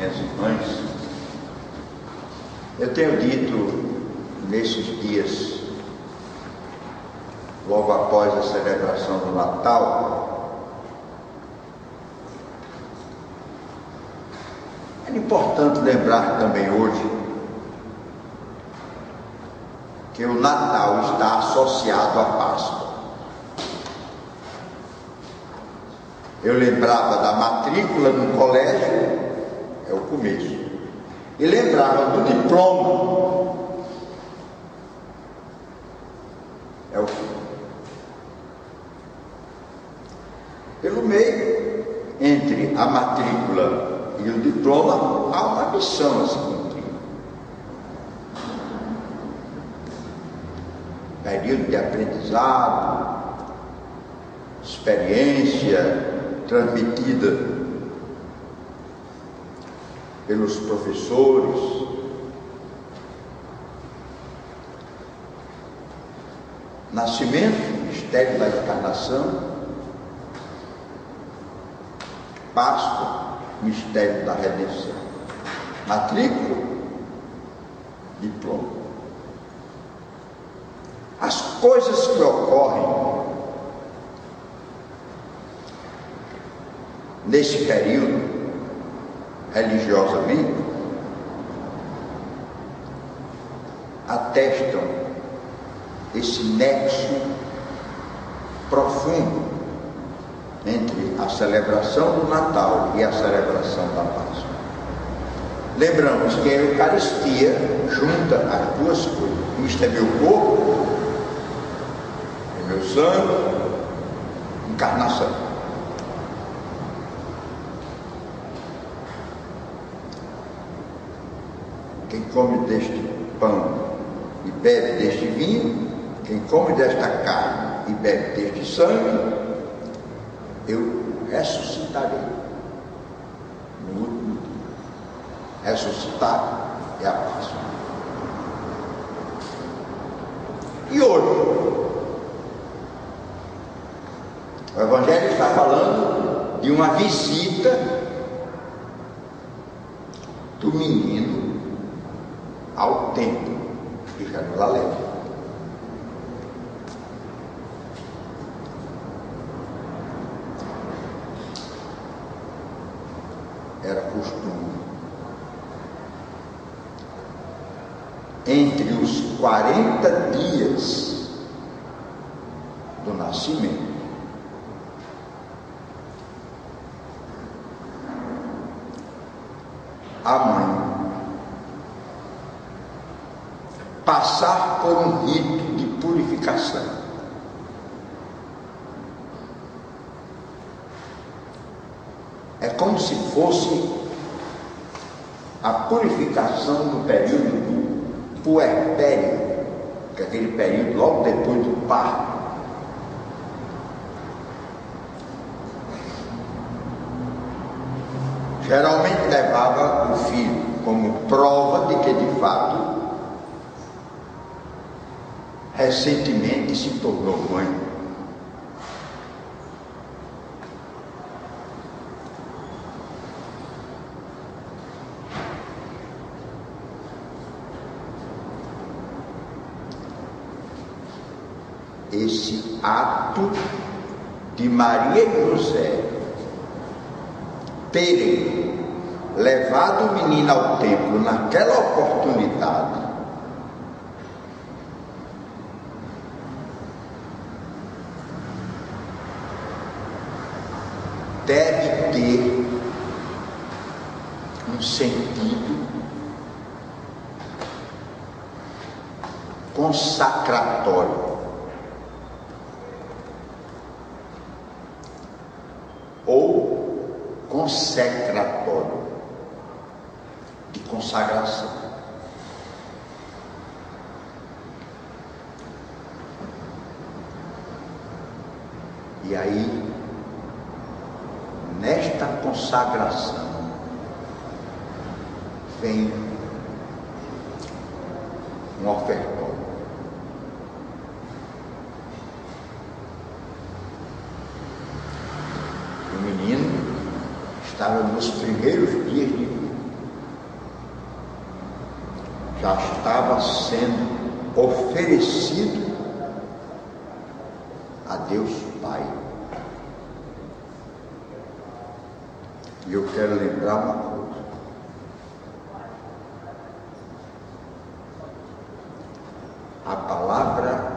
minhas irmãs, eu tenho dito nesses dias, logo após a celebração do Natal, é importante lembrar também hoje que o Natal está associado à Páscoa. Eu lembrava da matrícula no colégio, é o começo, e lembrava do diploma, é o fim. Pelo meio, entre a matrícula e o diploma, há uma missão a se cumprir. Período de aprendizado, experiência transmitida pelos professores, nascimento, mistério da encarnação, Páscoa, mistério da redenção, matrícula, diploma. As coisas que ocorrem nesse período, religiosamente, atestam esse nexo profundo entre a celebração do Natal e a celebração da Páscoa. Lembramos que a Eucaristia junta as duas coisas. Isto é meu corpo, é meu sangue, encarnação. Quem come deste pão e bebe deste vinho, quem come desta carne e bebe deste sangue, eu ressuscitarei no último dia. Ressuscitar é a Páscoa. E hoje, o Evangelho está falando de uma visita do menino ao templo de Jerusalém. Era costume, entre os 40 dias do nascimento, a mãe passar por um rito de purificação. É como se fosse a purificação no período do puerpério, que é aquele período logo depois do parto. Geralmente levava o filho como prova de que de fato recentemente se tornou mãe. Esse ato de Maria e José terem levado o menino ao templo naquela oportunidade deve ter um sentido consacratório ou consecratório, de consagração. E aí, nesta consagração, vem um ofertório. O menino estava nos primeiros dias de vida. já estava sendo oferecido a Deus Pai. E eu quero lembrar uma coisa. A palavra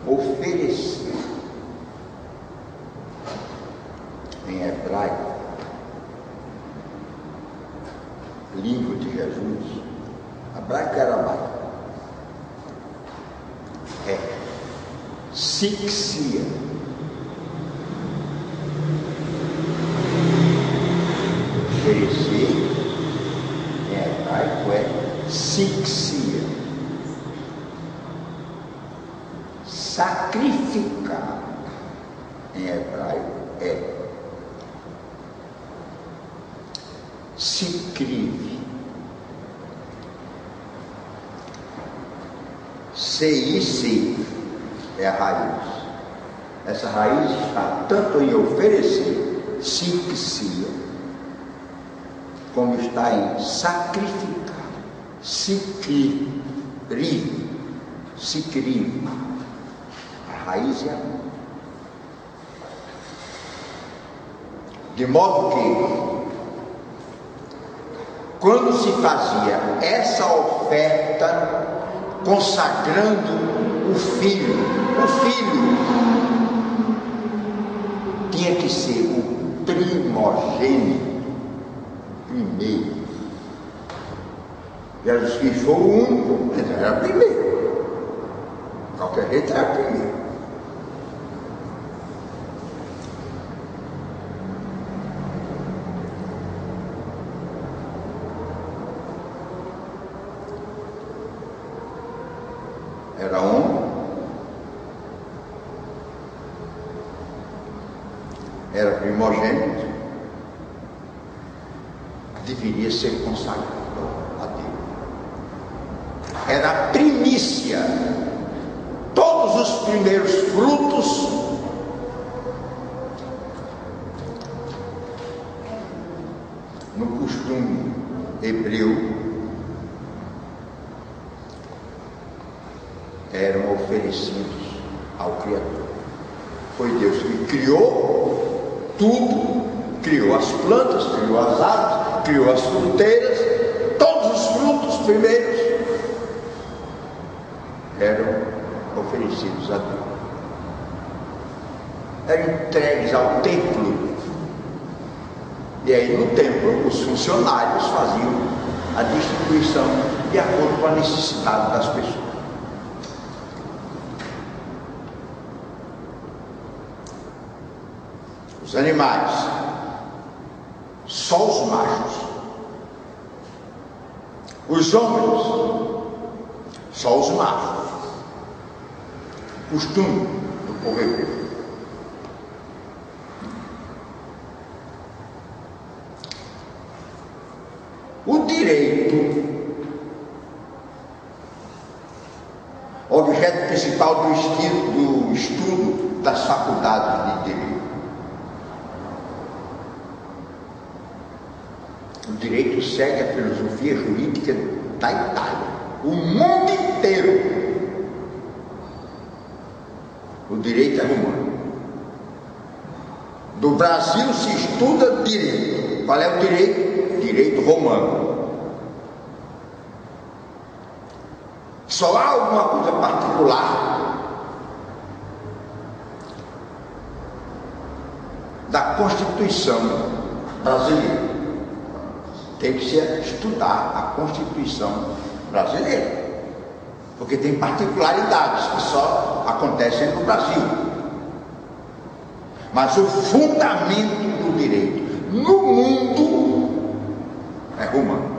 oferecer em hebraico, língua de Jesus, hebraico era aramaico, é sixia. Oferecer em hebraico é sixia. Sacrificar em hebraico é sikriv. CIC é a raiz. Essa raiz está tanto em oferecer, siksia, como está em sacrificar, sikriv. A raiz é a mesma. De modo que, quando se fazia essa oferta, consagrando o filho tinha que ser o primogênito, primeiro. Jesus Cristo foi o único, mas era primeiro. Qualquer jeito era primeiro. Era homem, era primogênito, deveria ser consagrado a Deus. Era a primícia, todos os primeiros frutos no costume hebreu eram oferecidos ao Criador. Foi Deus que criou tudo, criou as plantas, criou as árvores, criou as fruteiras, todos os frutos primeiros eram oferecidos a Deus. Eram entregues ao templo. E aí no templo os funcionários faziam a distribuição de acordo com a necessidade das pessoas. Os animais, só os machos. Os homens, só os machos. Costume do povo hebreu. O direito, objeto principal do estudo das faculdades de direito. O direito segue a filosofia jurídica da Itália, o mundo inteiro. O direito é romano. Do Brasil se estuda direito. Qual é o direito? Direito romano. Só há alguma coisa particular da Constituição brasileira. Tem que se estudar a Constituição brasileira, porque tem particularidades que só acontecem no Brasil. Mas o fundamento do direito no mundo é romano.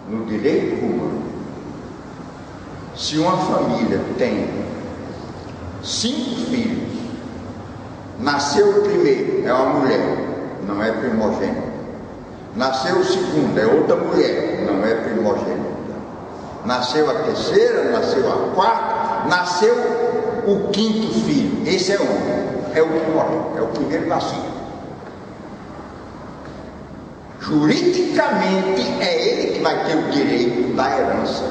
No direito romano, se uma família tem 5 filhos, nasceu o primeiro, é uma mulher, não é primogênita. Nasceu o segundo, é outra mulher, não é primogênita. Nasceu a terceira, nasceu a quarta, nasceu o 5º filho, esse é homem, é o primogênito, é o primeiro nascido. Juridicamente é ele que vai ter o direito da herança.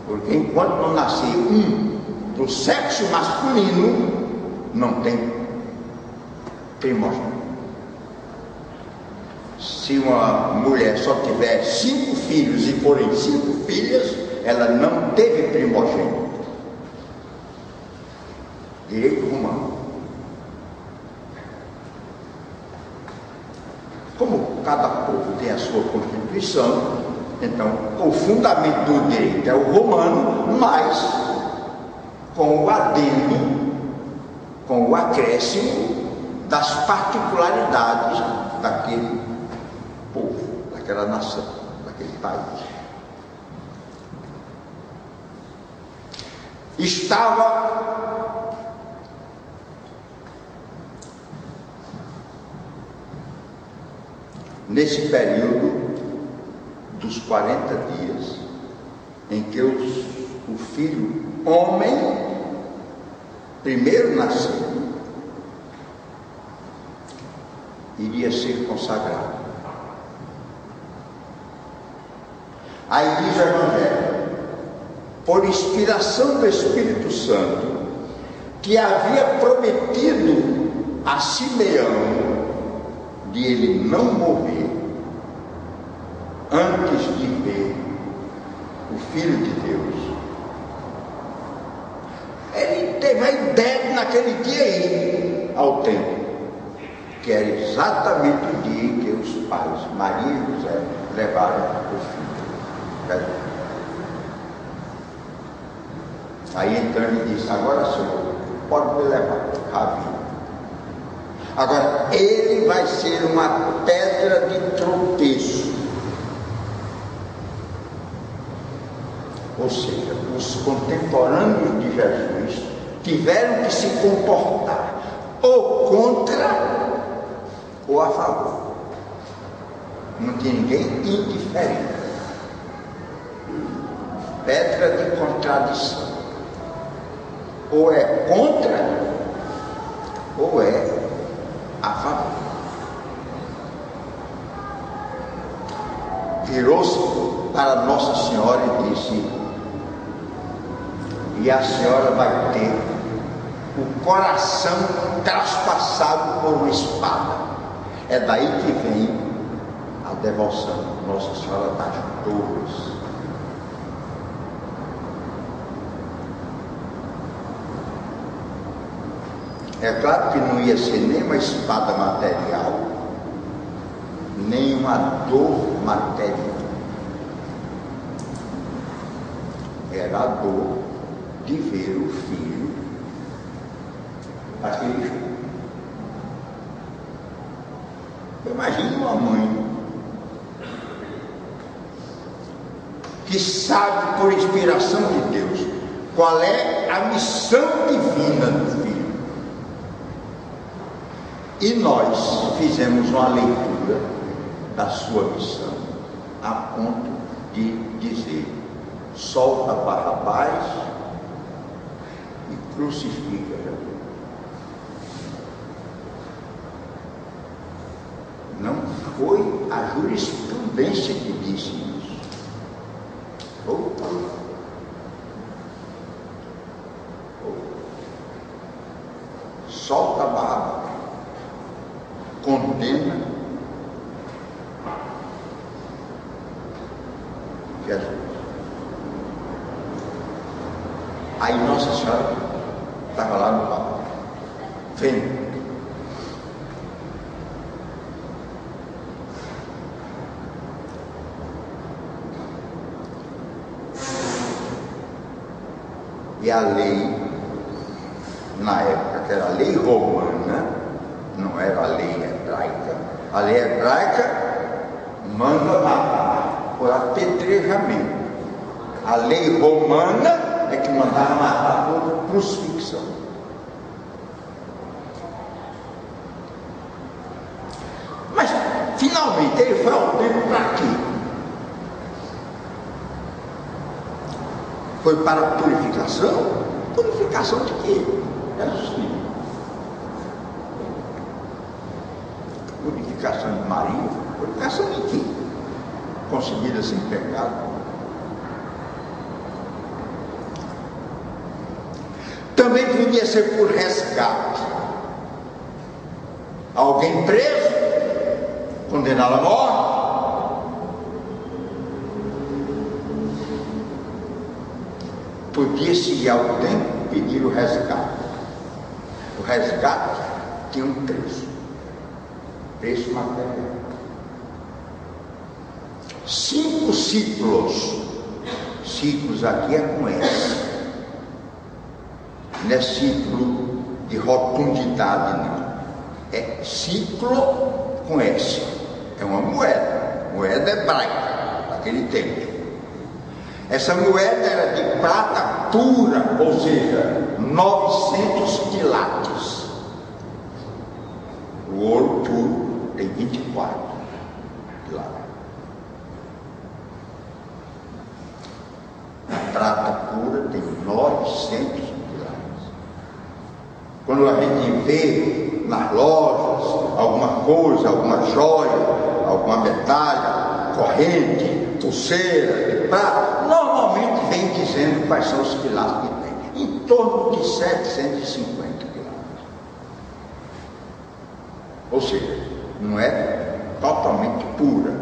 Porque enquanto não nascer um do sexo masculino, não tem primogênito. Se uma mulher só tiver 5 filhos e forem 5 filhas, ela não teve primogênito. Direito romano. Como cada povo tem a sua constituição, então o fundamento do direito é o romano, mas com o adendo, com o acréscimo das particularidades daquele povo, daquela nação, daquele país. Estava nesse período dos 40 dias em que o filho homem primeiro nascido iria ser consagrado. Aí diz o Evangelho, por inspiração do Espírito Santo, que havia prometido a Simeão de ele não morrer antes de ver o Filho de Deus. Ele teve a ideia de naquele dia ir ao templo, que era exatamente o dia em que os pais, Maria e José, levaram o filho. Aí então ele disse, agora Senhor, pode me levar, Rabi. Agora, ele vai ser uma pedra de tropeço. Ou seja, os contemporâneos de Jesus tiveram que se comportar ou contra ou a favor. Não tinha ninguém indiferente. Pedra de contradição. Ou é contra ou é a favor. Virou-se para Nossa Senhora e disse, e a senhora vai ter o coração traspassado por uma espada. É daí que vem a devoção Nossa Senhora das Dores. É claro que não ia ser nem uma espada material, nem uma dor material. Era a dor de ver o filho daquele jogo. Imagine uma mãe que sabe por inspiração de Deus qual é a missão divina do filho. E nós fizemos uma leitura da sua missão a ponto de dizer, solta Barrabás e crucifica Jesus. Não foi a jurisprudência que disse isso. Opa. Solta Barrabás. Condena Jesus. Aí Nossa Senhora estava lá no palco, vendo. E a lei, na época, que era a lei romana, não era a lei hebraica. A lei hebraica manda matar por apedrejamento. A lei romana é que mandava matar por crucifixão. Mas, finalmente, ele foi ao templo para quê? Foi para a purificação? Purificação de quê? Jesus Cristo. purificação de Maria. Purificação de quê? Concebida sem pecado. Também podia ser por resgate. Alguém preso, condenado à morte, podia-se ao tempo pedir o resgate. O resgate tinha um preço material. 5 ciclos. Ciclos aqui é com S. Não é ciclo de rotundidade, não. É ciclo com S. É uma moeda hebraica daquele tempo. Essa moeda era de prata pura, ou seja, 900 quilates. O ouro puro tem 24 quilates. A prata pura tem 900 quilates. Quando a gente vê nas lojas alguma coisa, alguma joia, alguma medalha, corrente, pulseira de prata, normalmente vem dizendo quais são os quilates que tem. Em torno de 750 quilates. Ou seja, não é totalmente pura.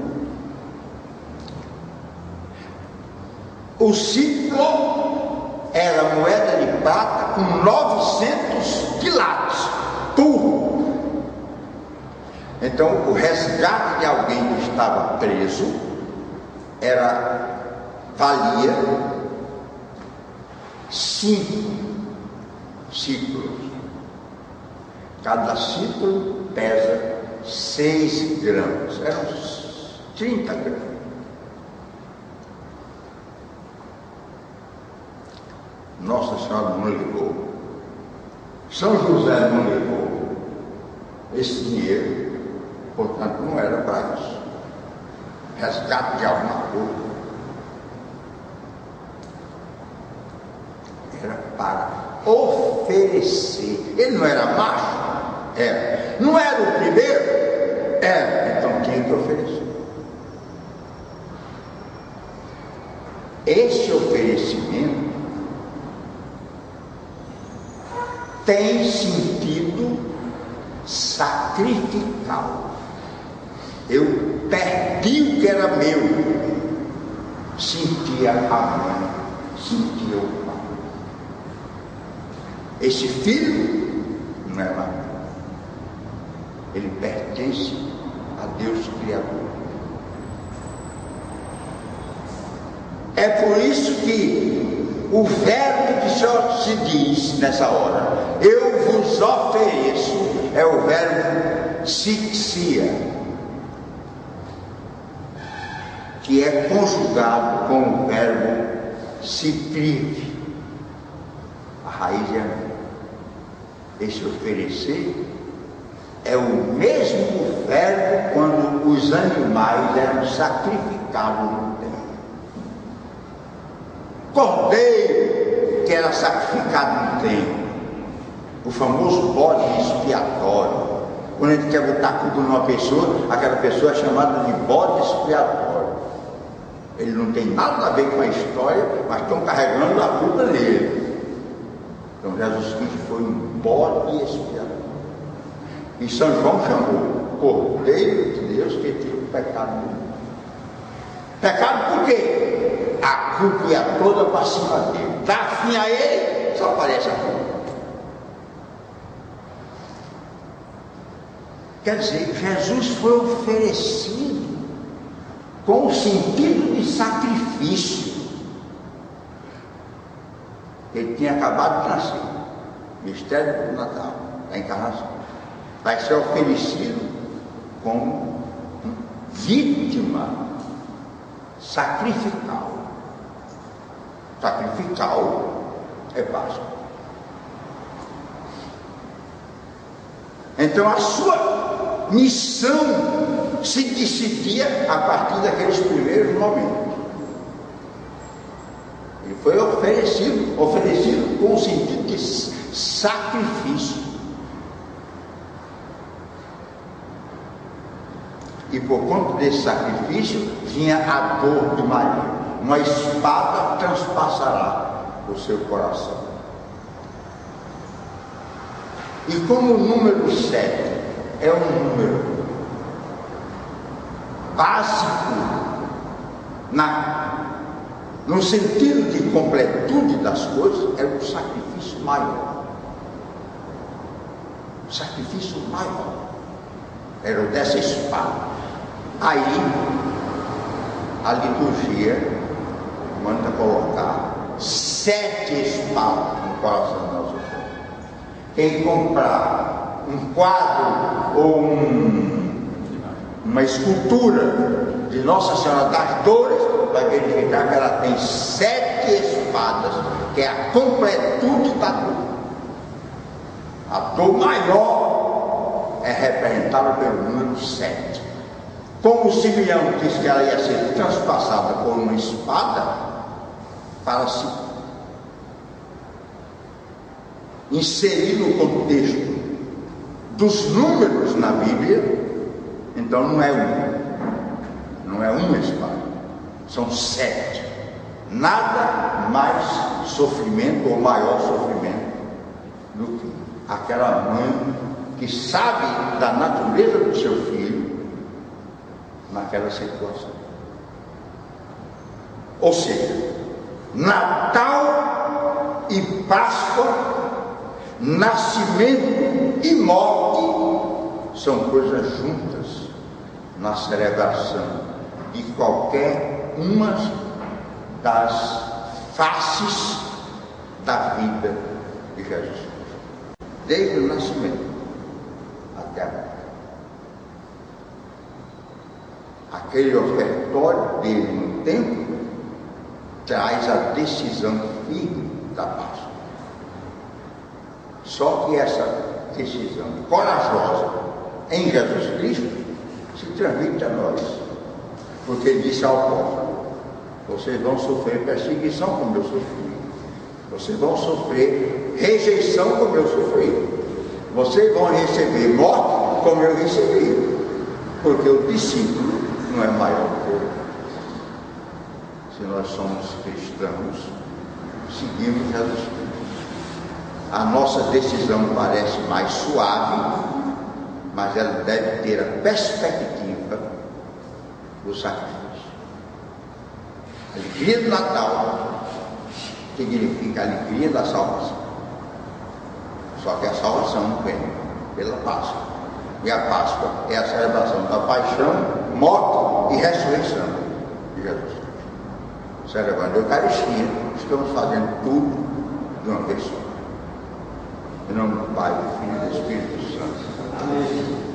O ciclo era moeda de prata com 900 quilates, puro. Então, o resgate de alguém que estava preso valia 5 ciclos. Cada ciclo pesa 6 gramas. Eram 30 gramas. Nossa Senhora não levou. São José não levou esse dinheiro, portanto não era para isso. Resgate de alguma coisa. Era para oferecer. Ele não era macho? Era. Não era o primeiro? Era. Então tinha que oferecer. Esse oferecimento tem sentido sacrificial. Eu perdi o que era meu, sentia a mãe, sentia o pai. Esse filho não é mais, ele pertence a Deus Criador. É por isso que o verbo que se diz nessa hora, eu vos ofereço, é o verbo sixia, que é conjugado com o verbo ciprive. A raiz é a mesma. Esse oferecer é o mesmo verbo quando os animais eram sacrificados no templo. Cordeiro que era sacrificado no templo, o famoso bode expiatório. Quando a gente quer botar culpa numa pessoa, aquela pessoa é chamada de bode expiatório. Ele não tem nada a ver com a história, mas estão carregando a culpa nele. Então Jesus Cristo foi um bode expiatório. E São João chamou Cordeiro de Deus que tira o pecado do mundo. Pecado por quê? A culpa ia toda para cima dele. Dá fim a ele, só aparece a culpa. Quer dizer, Jesus foi oferecido com o sentido de sacrifício. Ele tinha acabado de nascer. Mistério do Natal, da encarnação. Vai ser oferecido como vítima sacrificial. Sacrificial é Páscoa. Então a sua missão se decidia a partir daqueles primeiros momentos. Ele foi oferecido com o sentido de sacrifício. E por conta desse sacrifício vinha a dor de Maria. Uma espada transpassará o seu coração. E como o número 7 é um número básico no sentido de completude das coisas, é o sacrifício maior. O sacrifício maior era o dessa espada. Aí a liturgia manda colocar 7 espadas no coração da nossa Senhora. Quem comprar um quadro ou uma escultura de Nossa Senhora das Dores, vai verificar que ela tem 7 espadas, que é a completude da dor. A dor maior é representada pelo número 7. Como Simeão disse que ela ia ser transpassada por uma espada, para se inserir no contexto dos números na Bíblia, então não é uma espada, são 7. Nada mais sofrimento ou maior sofrimento do que aquela mãe que sabe da natureza do seu filho naquela situação. Ou seja, Natal e Páscoa, nascimento e morte são coisas juntas na celebração de qualquer uma das faces da vida de Jesus Cristo, desde o nascimento até a morte. Aquele ofertório dele no templo traz a decisão firme da Páscoa. Só que essa decisão corajosa em Jesus Cristo se transmite a nós, porque ele disse ao povo: vocês vão sofrer perseguição como eu sofri, vocês vão sofrer rejeição como eu sofri, vocês vão receber morte como eu recebi, porque o discípulo não é maior que o outro. Se nós somos cristãos, seguimos Jesus Cristo. A nossa decisão parece mais suave, mas ela deve ter a perspectiva do sacrifício. A alegria do Natal significa a alegria da salvação. Só que a salvação vem pela Páscoa. E a Páscoa é a celebração da paixão, morte e ressurreição de Jesus Cristo. Celebrando a Eucaristia, estamos fazendo tudo de uma vez só. Em nome do Pai, do Filho e do Espírito Santo. Amém.